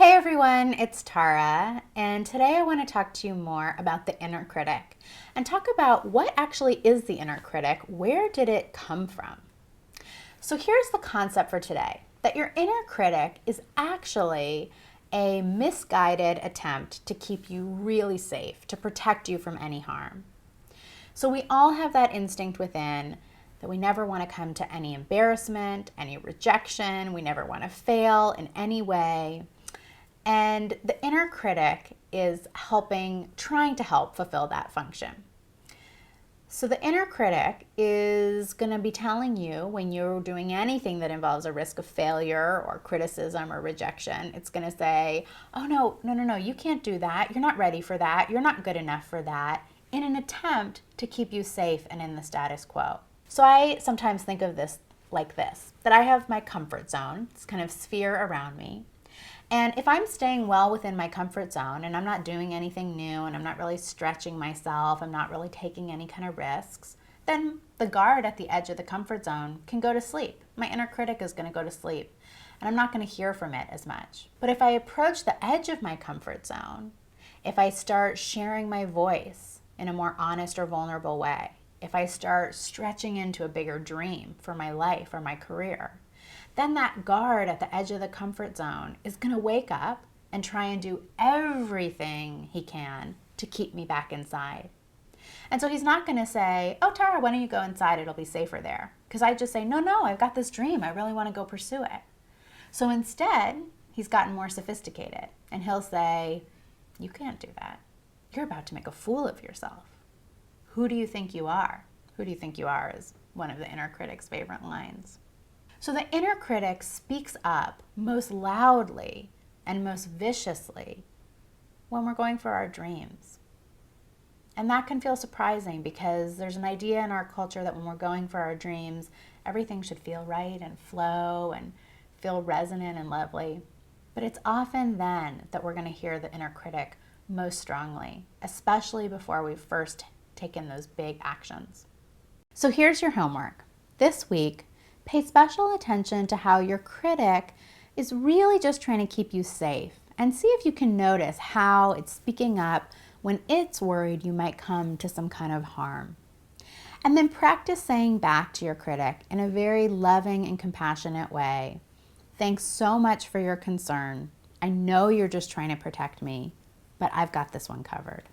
Hey everyone, it's Tara, and today I want to talk to you more about the inner critic and talk about what actually is the inner critic, where did it come from? So here's the concept for today, that your inner critic is actually a misguided attempt to keep you really safe, to protect you from any harm. So we all have that instinct within that we never want to come to any embarrassment, any rejection, we never want to fail in any way. And the inner critic is trying to help fulfill that function. So the inner critic is going to be telling you when you're doing anything that involves a risk of failure or criticism or rejection, it's going to say, oh no, you can't do that. You're not ready for that. You're not good enough for that, in an attempt to keep you safe and in the status quo. So I sometimes think of this like this, that I have my comfort zone, this kind of sphere around me. And if I'm staying well within my comfort zone and I'm not doing anything new and I'm not really stretching myself, I'm not really taking any kind of risks, then the guard at the edge of the comfort zone can go to sleep. My inner critic is going to go to sleep and I'm not going to hear from it as much. But if I approach the edge of my comfort zone, if I start sharing my voice in a more honest or vulnerable way, if I start stretching into a bigger dream for my life or my career, then that guard at the edge of the comfort zone is going to wake up and try and do everything he can to keep me back inside. And so he's not going to say, oh, Tara, why don't you go inside? It'll be safer there. Because I just say, no, I've got this dream. I really want to go pursue it. So instead, he's gotten more sophisticated. And he'll say, you can't do that. You're about to make a fool of yourself. Who do you think you are? Who do you think you are is one of the inner critic's favorite lines. So the inner critic speaks up most loudly and most viciously when we're going for our dreams. And that can feel surprising because there's an idea in our culture that when we're going for our dreams, everything should feel right and flow and feel resonant and lovely. But it's often then that we're going to hear the inner critic most strongly, especially before we've first taken those big actions. So here's your homework. This week, pay special attention to how your critic is really just trying to keep you safe, and see if you can notice how it's speaking up when it's worried you might come to some kind of harm. And then practice saying back to your critic in a very loving and compassionate way, thanks so much for your concern. I know you're just trying to protect me, but I've got this one covered.